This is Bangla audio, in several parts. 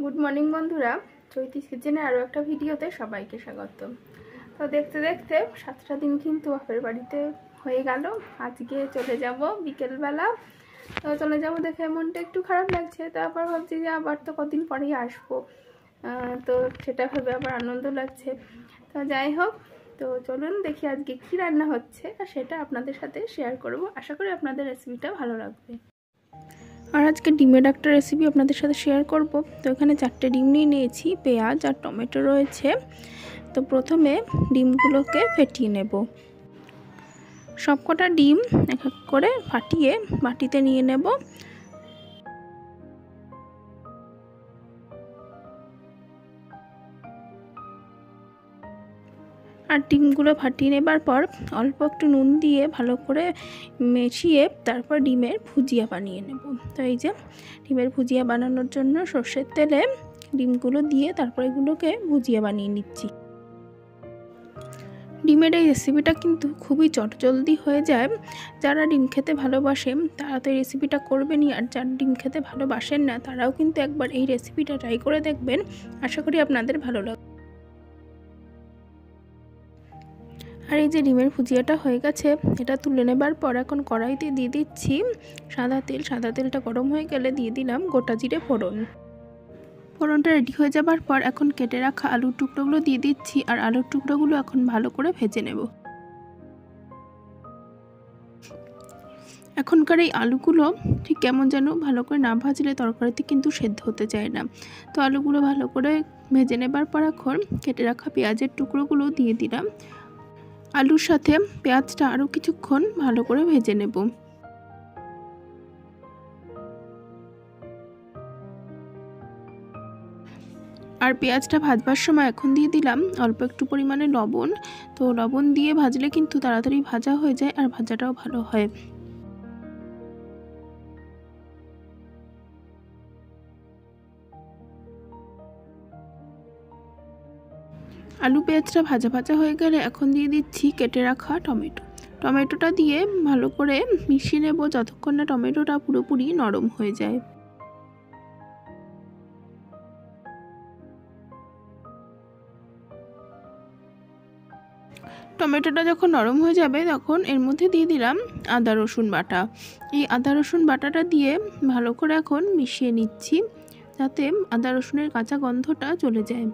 গুড মর্নিং বন্ধুরা, চৈতিস কিচেনে আরও একটা ভিডিওতে সবাইকে স্বাগত। তো দেখতে দেখতে 7টা দিন কিন্তু বাপের বাড়িতে হয়ে গেল। আজকে চলে যাব বিকেলবেলা। তো চলে যাব দেখে মনটা একটু খারাপ লাগছে, তারপর ভাবছি যে আবার তো কদিন পরেই আসবো, তো সেটা ভেবে আবার আনন্দ লাগছে। তো যাই হোক, তো চলুন দেখি আজকে কি রান্না হচ্ছে আর সেটা আপনাদের সাথে শেয়ার করব। আশা করি আপনাদের রেসিপিটা ভালো লাগবে। আর আজকে ডিমের একটা রেসিপি আপনাদের সাথে শেয়ার করব। তো এখানে 4টে ডিম নিয়ে নিয়েছি, পেঁয়াজ আর টমেটো রয়েছে। তো প্রথমে ডিমগুলোকে ফেটিয়ে নেব। সবকটা ডিম এক এক করে ফাটিয়ে বাটিতে নিয়ে নেব। আর ডিমগুলো ফাটিয়ে নেবার পর অল্প একটু নুন দিয়ে ভালো করে মিশিয়ে তারপর ডিমের ভুজিয়া বানিয়ে নেব। তো এই যে ডিমের ভুজিয়া বানানোর জন্য সর্ষের তেলে ডিমগুলো দিয়ে তারপর এগুলোকে ভুজিয়া বানিয়ে নিচ্ছি। ডিমের এই রেসিপিটা কিন্তু খুবই চটজলদি হয়ে যায়। যারা ডিম খেতে ভালোবাসেন তারা তো এই রেসিপিটা করবেনই, আর যারা ডিম খেতে ভালোবাসেন না তারাও কিন্তু একবার এই রেসিপিটা ট্রাই করে দেখবেন। আশা করি আপনাদের ভালো লাগবে। আর এই যে ডিমের ভুজিয়াটা হয়ে গেছে, এটা তুলে নেবার পর এখন কড়াইতে দিয়ে দিচ্ছি সাদা তেল। সাদা তেলটা গরম হয়ে গেলে দিয়ে দিলাম গোটা জিরে ফোড়ন। ফোড়নটা রেডি হয়ে যাবার পর এখন কেটে রাখা আলুর টুকরোগুলো দিয়ে দিচ্ছি, আর আলুর টুকরোগুলো এখন ভালো করে ভেজে নেব। এখনকার এই আলুগুলো ঠিক কেমন যেন ভালো করে না ভাজলে তরকারিতে কিন্তু সেদ্ধ হতে চায় না। তো আলুগুলো ভালো করে ভেজে নেবার পর এখন কেটে রাখা পেঁয়াজের টুকরোগুলো দিয়ে দিলাম। আলুর সাথে পেঁয়াজটা আরও কিছুক্ষণ ভালো করে ভেজে নেব। আর পেঁয়াজটা ভাজবার সময় এখন দিয়ে দিলাম অল্প একটু পরিমাণে লবণ। তো লবণ দিয়ে ভাজলে কিন্তু তাড়াতাড়ি ভাজা হয়ে যায় আর ভাজাটাও ভালো হয়। আলু পেঁয়াজটা ভাজা ভাজা হয়ে গেলে এখন দিয়ে দিচ্ছি কেটে রাখা টমেটো। টমেটোটা দিয়ে ভালো করে মিশিয়ে নেব যতক্ষণ না টমেটোটা পুরোপুরি নরম হয়ে যায়। টমেটোটা যখন নরম হয়ে যাবে তখন এর মধ্যে দিয়ে দিলাম আদা রসুন বাটা। এই আদা রসুন বাটাটা দিয়ে ভালো করে এখন মিশিয়ে নিচ্ছি যাতে আদা রসুনের কাঁচা গন্ধটা চলে যায়।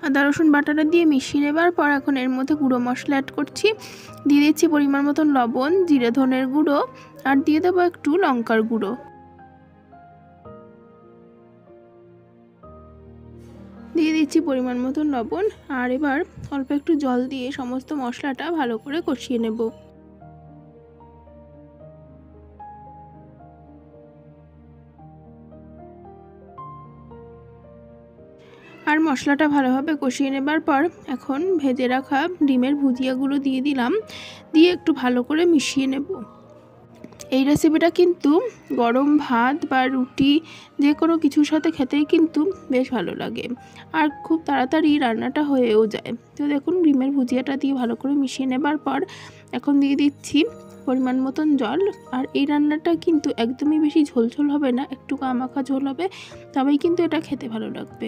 আদা রসুন বাটাটা দিয়ে মিশিয়ে নেবার পর এখন এর মধ্যে গুঁড়ো মশলা অ্যাড করছি। দিয়ে দিচ্ছি পরিমাণ মতন লবণ, জিরে ধনের গুঁড়ো, আর দিয়ে দেবো একটু লঙ্কার গুঁড়ো। দিয়ে দিচ্ছি পরিমাণ মতন লবণ, আর এবার অল্প একটু জল দিয়ে সমস্ত মশলাটা ভালো করে কষিয়ে নেব। আর মশলাটা ভালোভাবে কষিয়ে নেবার পর এখন ভেজে রাখা ডিমের ভুজিয়াগুলো দিয়ে দিলাম, দিয়ে একটু ভালো করে মিশিয়ে নেব। এই রেসিপিটা কিন্তু গরম ভাত বা রুটি যে কোনো কিছুর সাথে খেতেই কিন্তু বেশ ভালো লাগে, আর খুব তাড়াতাড়ি রান্নাটা হয়েও যায়। তো দেখুন ডিমের ভুজিয়াটা দিয়ে ভালো করে মিশিয়ে নেবার পর এখন দিয়ে দিচ্ছি পরিমাণ মতন জল। আর এই রান্নাটা কিন্তু একদমই বেশি ঝোলঝোল হবে না, একটু মাখা ঝোল হবে, তবেই কিন্তু এটা খেতে ভালো লাগবে।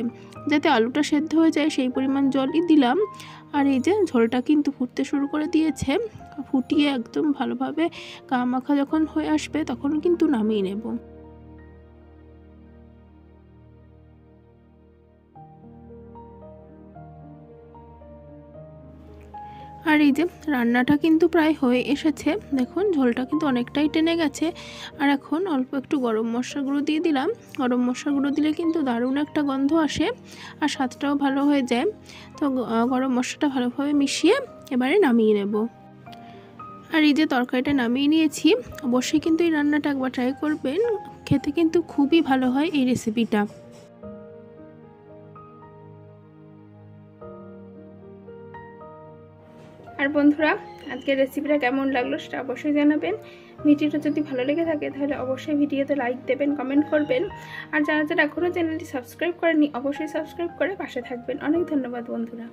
যাতে আলুটা সেদ্ধ হয়ে যায় সেই পরিমাণ জলই দিলাম। আর এই যে ঝোলটা কিন্তু ফুটতে শুরু করে দিয়েছে, ফুটিয়ে একদম ভালোভাবে মাখা যখন হয়ে আসবে তখন কিন্তু নামিয়ে নেব। আর এই যে রান্নাটা কিন্তু প্রায় হয়ে এসেছে, দেখুন ঝোলটা কিন্তু অনেকটাই টেনে গেছে। আর এখন অল্প একটু গরম মশলা গুঁড়ো দিয়ে দিলাম। গরম মশলা গুঁড়ো দিলে কিন্তু দারুণ একটা গন্ধ আসে আর স্বাদটাও ভালো হয়ে যায়। তো গরম মশলাটা ভালোভাবে মিশিয়ে এবারে নামিয়ে নেব। আর এই যে তরকারিটা নামিয়ে নিয়েছি, অবশ্যই কিন্তু এই রান্নাটা একবার ট্রাই করবেন, খেতে কিন্তু খুবই ভালো হয় এই রেসিপিটা। আর বন্ধুরা, আজকের রেসিপিটা কেমন লাগলো সেটা অবশ্যই জানাবেন। ভিডিওটা যদি ভালো লেগে থাকে তাহলে অবশ্যই ভিডিওতে লাইক দেবেন, কমেন্ট করবেন। আর যারা যারা এখনও চ্যানেলটি সাবস্ক্রাইব করেননি অবশ্যই সাবস্ক্রাইব করে পাশে থাকবেন। অনেক ধন্যবাদ বন্ধুরা।